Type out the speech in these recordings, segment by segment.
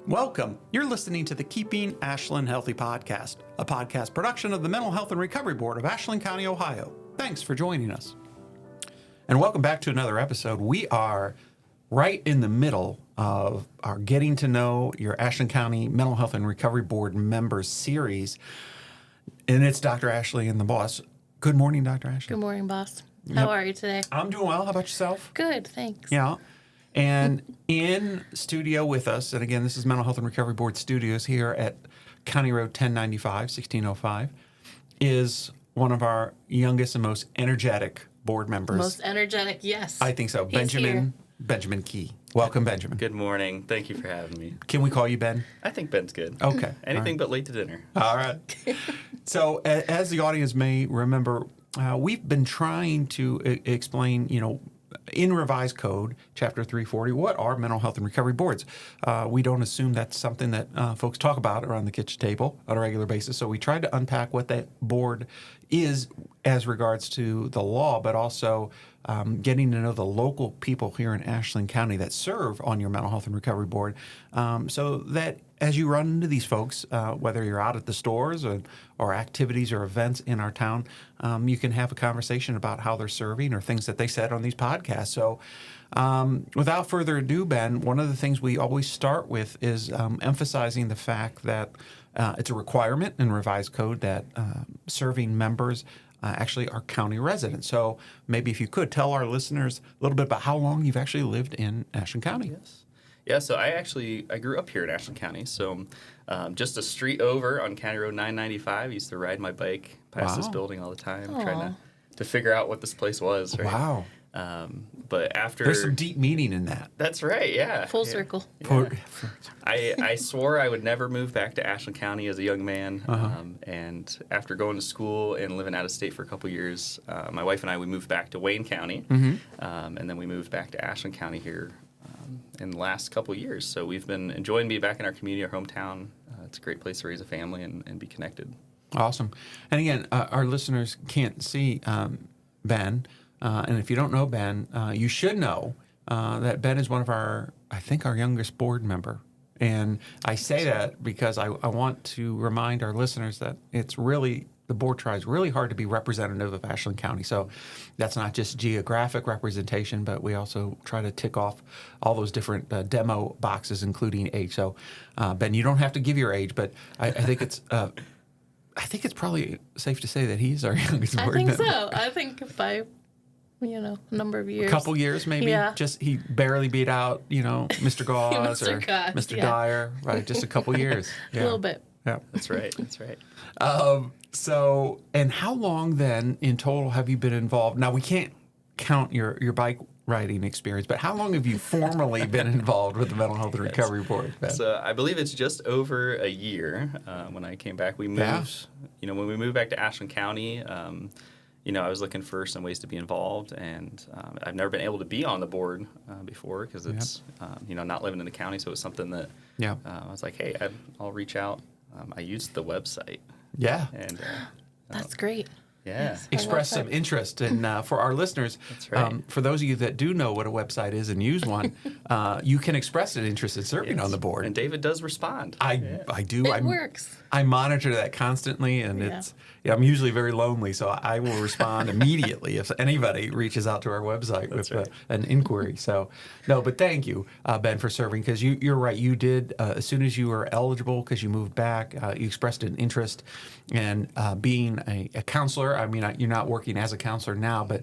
Welcome. You're listening to the Keeping Ashland Healthy podcast, a podcast production of the Mental Health and Recovery Board of Ashland County, Ohio. Thanks for joining us. And welcome back to another episode. We are right in the middle of our Getting to Know Your Ashland County Mental Health and Recovery Board Members series. And it's Dr. Ashley and the boss. Good morning, Dr. Ashley. Good morning, boss. How are you today? I'm doing well. How about yourself? Good, thanks. Yeah. And in studio with us, and again, this is Mental Health and Recovery Board Studios here at County Road 1095, 1605, is one of our youngest and most energetic board members. Most energetic, yes. I think so. He's here. Benjamin Key. Welcome, Benjamin. Good morning. Thank you for having me. Can we call you Ben? I think Ben's good. Okay. Anything but late to dinner. All right. So, as the audience may remember, we've been trying to explain, in revised code, chapter 340, what are mental health and recovery boards? We don't assume that's something that folks talk about around the kitchen table on a regular basis. So we tried to unpack what that board is as regards to the law, but also getting to know the local people here in Ashland County that serve on your mental health and recovery board, so that as you run into these folks, whether you're out at the stores or activities or events in our town, you can have a conversation about how they're serving or things that they said on these podcasts. So without further ado, Ben, one of the things we always start with is emphasizing the fact that it's a requirement in revised code that serving members actually are county residents. So maybe if you could tell our listeners a little bit about how long you've actually lived in Ashland County. Yes. Yeah, so I grew up here in Ashland County. So just a street over on County Road 995. I used to ride my bike past this building all the time, trying to figure out what this place was. Right? Wow. But after... There's some deep meaning in that. That's right, yeah. Full circle. Yeah. I swore I would never move back to Ashland County as a young man. And after going to school and living out of state for a couple years, my wife and we moved back to Wayne County. And then we moved back to Ashland County here in the last couple years. So we've been enjoying being back in our community, our hometown. It's a great place to raise a family and be connected. Awesome. And again, our listeners can't see Ben. And if you don't know Ben, you should know that Ben is one of our youngest board member. And I say that because I want to remind our listeners that the board tries really hard to be representative of Ashland County. So that's not just geographic representation, but we also try to tick off all those different demo boxes, including age. So Ben, you don't have to give your age, but I think it's probably safe to say that he's our youngest board member. I think so. I think by a number of years. A couple years, maybe. Yeah. Just he barely beat out, Mr. Gauze or Mr. Dyer, right? Just a couple years. Yeah. A little bit. Yeah, that's right. So, and how long then in total have you been involved? Now we can't count your bike riding experience, but how long have you formally been involved with the Mental Health and Recovery Board? Ben? So I believe it's just over a year. When I came back, we moved. Yeah. When we moved back to Ashland County. I was looking for some ways to be involved, and I've never been able to be on the board before because it's, not living in the county. So it was something that I was like, hey, I'll reach out. I used the website. Yeah. And that's great. Yeah. Yes, express some interest. And for our listeners, that's right. For those of you that do know what a website is and use one, you can express an interest in serving on the board. And David does respond. I do. It works. I monitor that constantly, and I'm usually very lonely, so I will respond immediately if anybody reaches out to our website with an inquiry. So, no, but thank you, Ben, for serving, because you're right. You did, as soon as you were eligible, because you moved back, you expressed an interest in being a counselor. I mean, you're not working as a counselor now, but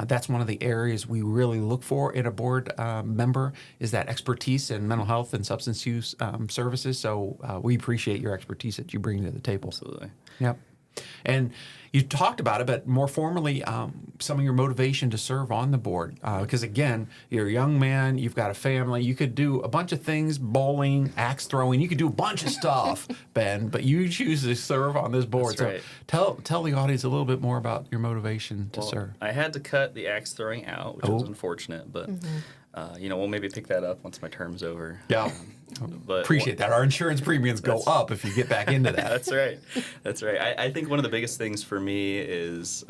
that's one of the areas we really look for in a board member is that expertise in mental health and substance use services. So we appreciate your expertise that you bring to the table. Absolutely. Yep. And you talked about it, but more formally, some of your motivation to serve on the board. Because again, you're a young man, you've got a family, you could do a bunch of things, bowling, axe throwing, you could do a bunch of stuff, Ben, but you choose to serve on this board. That's right. So tell the audience a little bit more about your motivation to serve. I had to cut the axe throwing out, which was unfortunate, but we'll maybe pick that up once my term's over. Yeah. But appreciate that. Our insurance premiums go up if you get back into that. That's right. I think one of the biggest things for me is,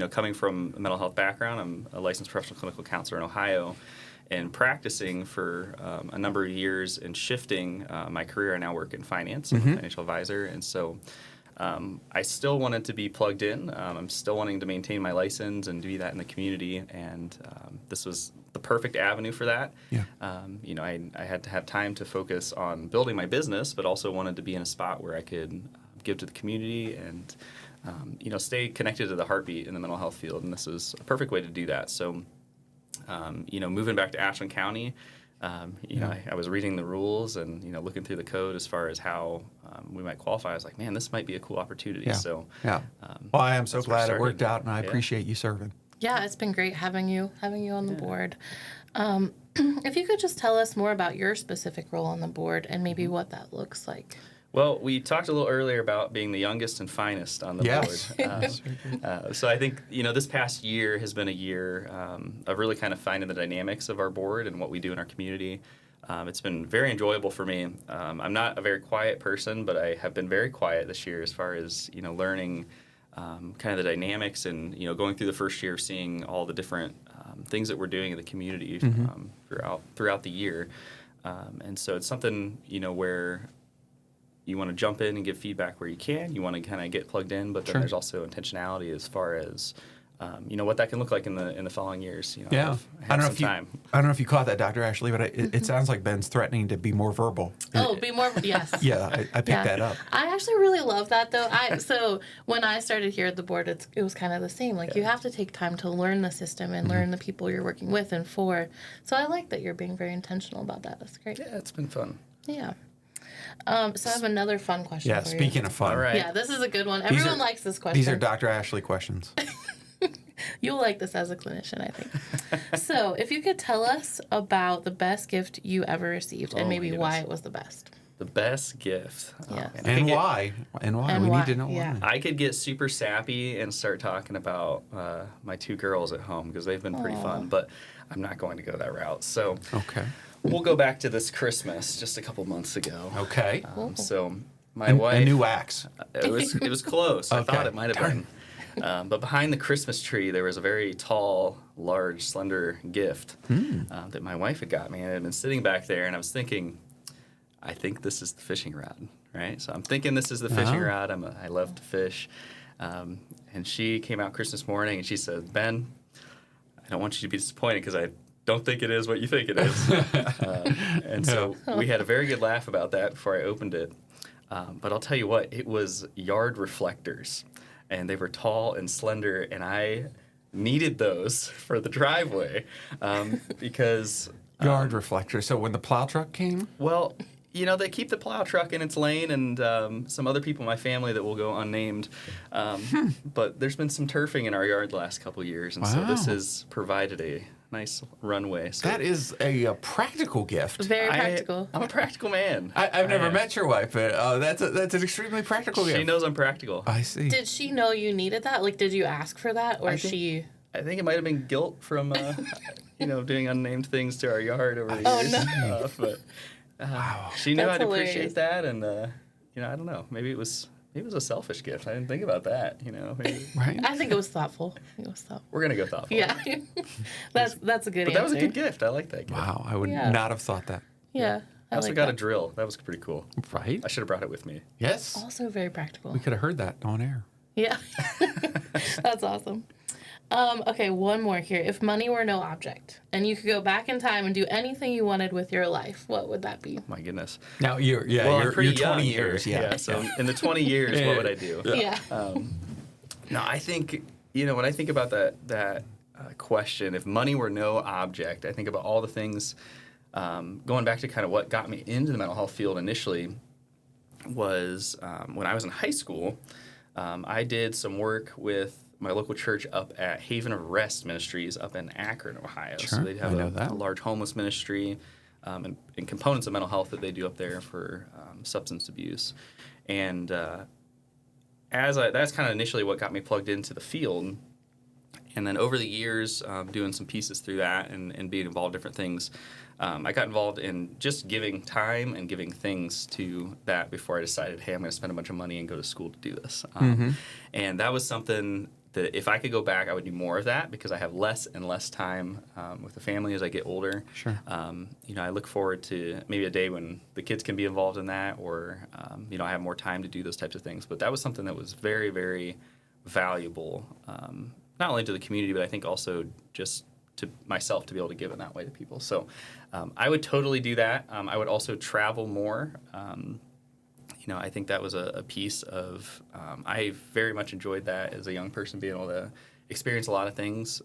coming from a mental health background, I'm a licensed professional clinical counselor in Ohio, and practicing for a number of years and shifting my career. I now work in finance. I'm a financial advisor. And so I still wanted to be plugged in. I'm still wanting to maintain my license and do that in the community. And this was the perfect avenue for that. Yeah. I had to have time to focus on building my business, but also wanted to be in a spot where I could give to the community and stay connected to the heartbeat in the mental health field. And this is a perfect way to do that. So, moving back to Ashland County, I was reading the rules and, looking through the code as far as how we might qualify. I was like, man, this might be a cool opportunity. Yeah. So, Well, I am so that's where I glad it worked started. out, and I Yeah. appreciate you serving. Yeah, it's been great having you on the board. If you could just tell us more about your specific role on the board and maybe what that looks like. Well, we talked a little earlier about being the youngest and finest on the Yes. board. So I think, this past year has been a year of really kind of finding the dynamics of our board and what we do in our community. It's been very enjoyable for me. I'm not a very quiet person, but I have been very quiet this year as far as, learning kind of the dynamics and, going through the first year, seeing all the different things that we're doing in the community throughout the year. And so it's something, where you want to jump in and give feedback where you can. You want to kind of get plugged in, but then there's also intentionality as far as what that can look like in the following years. Have I don't know some if you time. I don't know if you caught that, Dr. Ashley, but it sounds like Ben's threatening to be more verbal. Oh, be more, yes. Yeah, I picked that up. I actually really love that, though. So when I started here at the board, it was kind of the same. Like, you have to take time to learn the system and learn the people you're working with and for. So I like that you're being very intentional about that. That's great. Yeah, it's been fun. Yeah. So I have another fun question Yeah, for you. speaking of fun. All right. Yeah, this is a good one. Everyone likes this question. These are Dr. Ashley questions. You'll like this as a clinician, I think. So, if you could tell us about the best gift you ever received and Oh, maybe my why goodness. it was the best. The best gift. Oh, Yes. man. I And could get- why? And why? And We why, need to know yeah. why. I could get super sappy and start talking about my two girls at home because they've been pretty fun, but I'm not going to go that route. So Okay. we'll go back to this Christmas just a couple months ago. Okay. So my A wife, new axe. it was close. I Okay. thought it might have been. But behind the Christmas tree, there was a very tall, large, slender gift that my wife had got me. And it had been sitting back there, and I was thinking, I think this is the fishing rod, right? So I'm thinking this is the fishing rod. I love to fish. And she came out Christmas morning, and she said, Ben, I don't want you to be disappointed because I don't think it is what you think it is. And so we had a very good laugh about that before I opened it. But I'll tell you what, it was yard reflectors. And they were tall and slender, and I needed those for the driveway because... Yard reflector. So when the plow truck came? Well, they keep the plow truck in its lane and some other people in my family that will go unnamed. But there's been some turfing in our yard the last couple of years, and so this Wow. has provided a nice runway. So That is a practical gift. Very practical. I'm a practical man. I've never am. met your wife, but that's an extremely practical gift. She knows I'm practical. I see. Did she know you needed that? Like, did you ask for that? Or I think- she... I think it might have been guilt from, doing unnamed things to our yard over the Oh, years. no. But she knew That's I'd hilarious. appreciate that, and I don't know. Maybe it was a selfish gift. I didn't think about that. Maybe. Right? I think it was thoughtful. We're gonna go thoughtful. Yeah. That's a good But answer. that was a good gift. I like that gift. Wow, I would Yeah. not have thought that. Yeah. I also like got that. a drill. That was pretty cool. Right? I should have brought it with me. Yes. Also very practical. We could have heard that on air. Yeah. That's awesome. Okay, one more here. If money were no object and you could go back in time and do anything you wanted with your life, what would that be? My goodness. Now Well, you're I'm pretty 20 young years. here. Yeah. So in the 20 years, what would I do? Yeah. No, I think when I think about that question, if money were no object, I think about all the things. Going back to kind of what got me into the mental health field initially was when I was in high school. I did some work with my local church up at Haven of Rest Ministries up in Akron, Ohio. Sure, So they have I know that. a large homeless ministry and components of mental health that they do up there for substance abuse. And that's kind of initially what got me plugged into the field. And then over the years, doing some pieces through that and being involved in different things, I got involved in just giving time and giving things to that before I decided, hey, I'm going to spend a bunch of money and go to school to do this. And that was something that if I could go back, I would do more of that because I have less and less time with the family as I get older. Sure. I look forward to maybe a day when the kids can be involved in that, or I have more time to do those types of things. But that was something that was very, very valuable, not only to the community, but I think also just to myself to be able to give in that way to people. So I would totally do that. I would also travel more. I think that was a piece of, I very much enjoyed that as a young person, being able to experience a lot of things,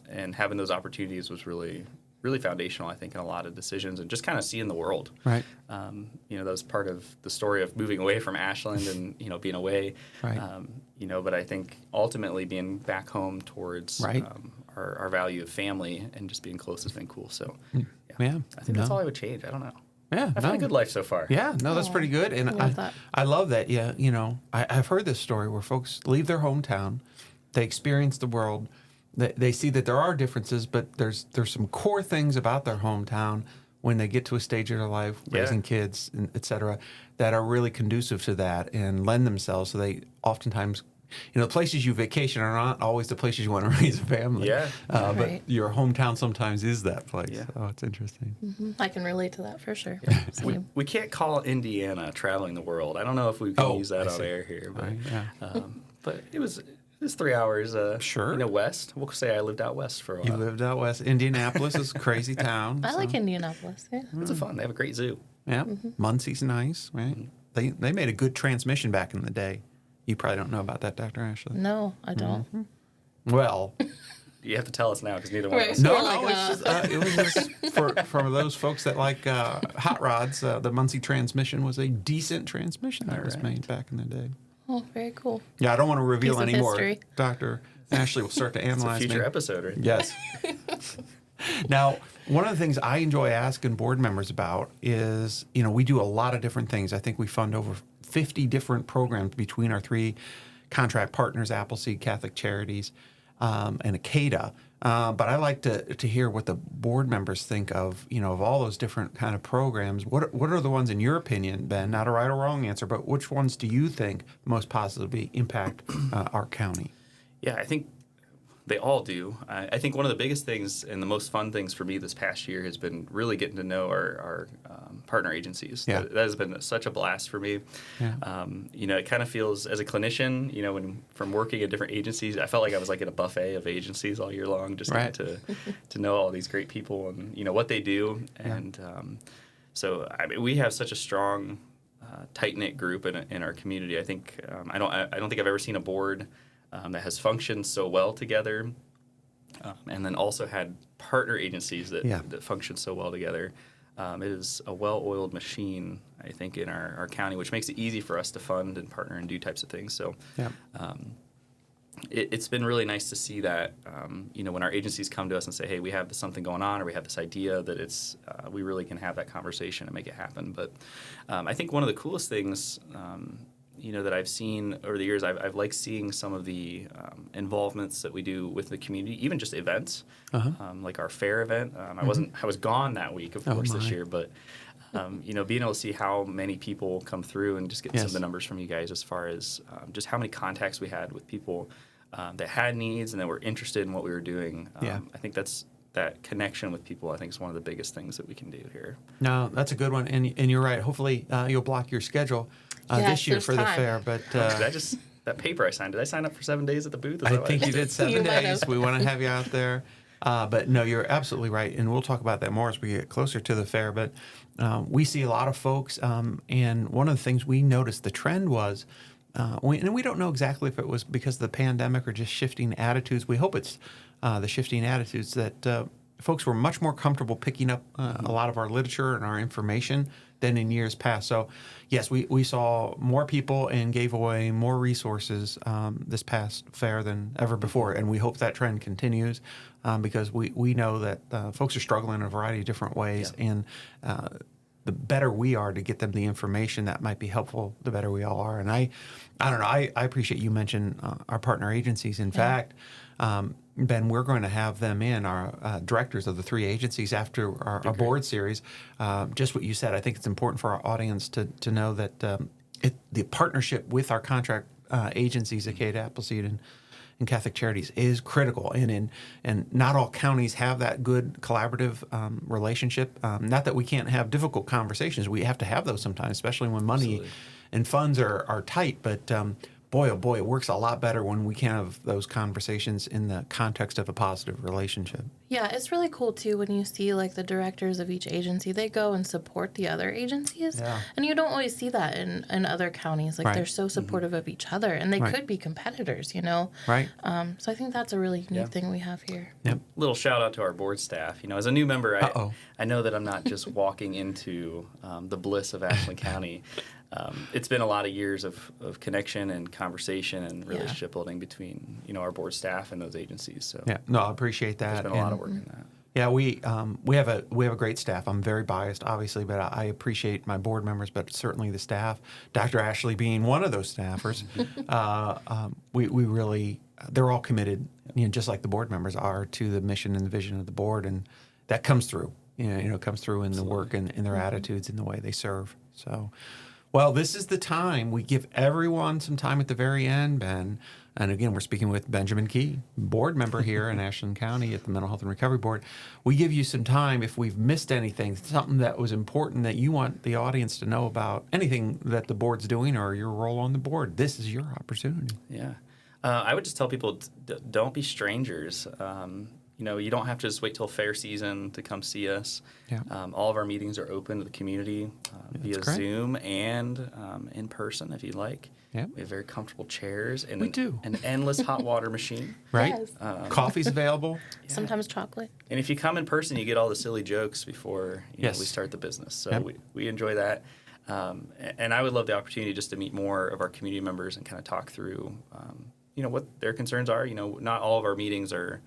and having those opportunities was really, really foundational, I think, in a lot of decisions and just kind of seeing the world. Right. That was part of the story of moving away from Ashland and, being away. Right. But I think ultimately being back home towards Right. Our value of family and just being close has been cool. So, Yeah. I think that's all I would change. I don't know. Yeah. I've had a good life so far. Yeah, no, that's pretty good, and love that. I love that. Yeah, I've heard this story where folks leave their hometown, they experience the world, they see that there are differences, but there's some core things about their hometown when they get to a stage of their life, raising kids, and et cetera, that are really conducive to that and lend themselves. So they oftentimes. The places you vacation are not always the places you want to raise a family. Yeah. But Right. your hometown sometimes is that place. Yeah. Oh, it's interesting. I can relate to that for sure. Same. We can't call Indiana traveling the world. I don't know if we can use that I on see. air here, but Right, yeah. but it was 3 hours. Sure. West. We'll say I lived out west for a You while. lived out west. Indianapolis is a crazy town. I so- like Indianapolis. Yeah. It's fun. They have a great zoo. Yeah, Muncie's nice, right? They made a good transmission back in the day. You probably don't know about that, Dr. Ashley. No, I don't. Well, You have to tell us now because neither one of Right. us. no, We're no, like, it was just for those folks that like hot rods. The Muncie transmission was a decent transmission that was All right. made back in the day. Oh, very cool. Yeah, I don't want to reveal Piece of any more. history. Dr. Ashley will start to It's a analyze future me. episode, right? Yes. Now, one of the things I enjoy asking board members about is, we do a lot of different things. I think we fund over 50 different programs between our 3 contract partners, Appleseed Catholic Charities, and Acada. But I like to hear what the board members think of, of all those different kind of programs. What are the ones, in your opinion, Ben, not a right or wrong answer, but which ones do you think most positively impact our county? Yeah, I think they all do. I think one of the biggest things and the most fun things for me this past year has been really getting to know our partner agencies. Yeah. That has been such a blast for me. Yeah. It kind of feels, as a clinician, when from working at different agencies, I felt like I was like in a buffet of agencies all year long, just Right. to know all these great people and what they do. And so we have such a strong, tight-knit group in our community. I think I don't think I've ever seen a board that has functioned so well together, and then also had partner agencies that function so well together. It is a well-oiled machine, I think, in our county, which makes it easy for us to fund and partner and do types of things. So Yeah. it's been really nice to see that, when our agencies come to us and say, hey, we have something going on or we have this idea, that it's we really can have that conversation and make it happen. But I think one of the coolest things that I've seen over the years, I've liked seeing some of the involvements that we do with the community, even just events, like our fair event. I was gone that week, of course, this year, but being able to see how many people come through and just getting some of the numbers from you guys as far as just how many contacts we had with people that had needs and that were interested in what we were doing. I think that connection with people, I think, is one of the biggest things that we can do here. No, that's a good one, and you're right. Hopefully, you'll block your schedule Yes, this year there's for the time. fair. But That paper I signed, did I sign up for 7 days at the booth? Is I that what think you did 7 You might days. have. We want to have you out there. But no, you're absolutely right, and we'll talk about that more as we get closer to the fair. But we see a lot of folks, and one of the things we noticed the trend was. And we don't know exactly if it was because of the pandemic or just shifting attitudes. We hope it's the shifting attitudes that folks were much more comfortable picking up a lot of our literature and our information than in years past. So, yes, we saw more people and gave away more resources this past fair than ever before. And we hope that trend continues because we know that folks are struggling in a variety of different ways. Yeah. And the better we are to get them the information that might be helpful, the better we all are. And I don't know, I appreciate you mentioned our partner agencies. In fact, Ben, we're going to have them in, our directors of the 3 agencies after our board series. Just what you said, I think it's important for our audience to know that the partnership with our contract agencies, Acada, Appleseed, in Catholic Charities is critical, and not all counties have that good collaborative relationship. Not that we can't have difficult conversations; we have to have those sometimes, especially when money Absolutely. and funds are tight. But boy, oh boy, it works a lot better when we can have those conversations in the context of a positive relationship. Yeah, it's really cool too when you see like the directors of each agency, they go and support the other agencies. Yeah. And you don't always see that in other counties. Like Right. they're so supportive of each other, and they Right. could be competitors, you know? Right. So I think that's a really unique Yeah. thing we have here. Yep. Little shout out to our board staff. As a new member, Uh-oh. I know that I'm not just walking into the bliss of Ashland County. It's been a lot of years of connection and conversation and relationship building between our board staff and those agencies. So Yeah. No, I appreciate that. there's been a lot And- of work in that. Yeah, we have a great staff. I'm very biased, obviously, but I appreciate my board members, but certainly the staff. Dr. Ashley being one of those staffers, we really they're all committed, just like the board members are, to the mission and the vision of the board, and that comes through. Comes through in the work and in their attitudes and the way they serve. So, well, this is the time we give everyone some time at the very end, Ben. And again, we're speaking with Benjamin Key, board member here in Ashland County at the Mental Health and Recovery Board. We give you some time if we've missed anything, something that was important that you want the audience to know about, anything that the board's doing or your role on the board. This is your opportunity. Yeah. I would just tell people, don't be strangers. You don't have to just wait till fair season to come see us. Yeah. All of our meetings are open to the community via great. Zoom and in person if you'd like. Yeah. We have very comfortable chairs and We do. an endless hot water machine. Right? Yes. Coffee's available. Sometimes chocolate. And if you come in person, you get all the silly jokes before Yes. we start the business. So Yep. we enjoy that. And I would love the opportunity just to meet more of our community members and kind of talk through, what their concerns are. Not all of our meetings are,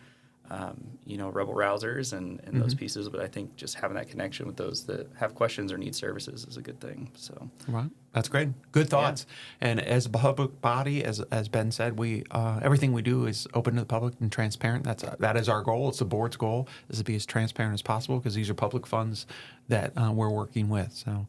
rebel rousers and those pieces, but I think just having that connection with those that have questions or need services is a good thing. So Right. That's great. Good thoughts. And as a public body, as Ben said, we everything we do is open to the public and transparent. That is our goal. It's the board's goal, is to be as transparent as possible because these are public funds that we're working with. So,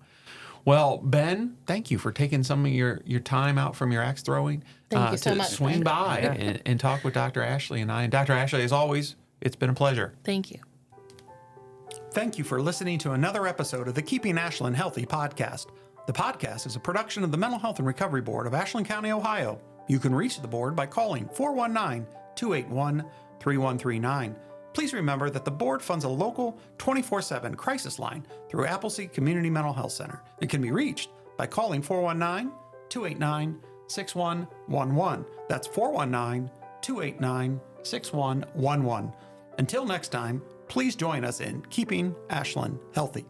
well, Ben, thank you for taking some of your time out from your axe throwing Thank you so to much, swing Ben. by and talk with Dr. Ashley and I. And Dr. Ashley, as always, it's been a pleasure. Thank you. Thank you for listening to another episode of the Keeping Ashland Healthy podcast. The podcast is a production of the Mental Health and Recovery Board of Ashland County, Ohio. You can reach the board by calling 419-281-3139. Please remember that the board funds a local 24/7 crisis line through Appleseed Community Mental Health Center. It can be reached by calling 419-289-6111. That's 419-289-6111. Until next time, please join us in Keeping Ashland Healthy.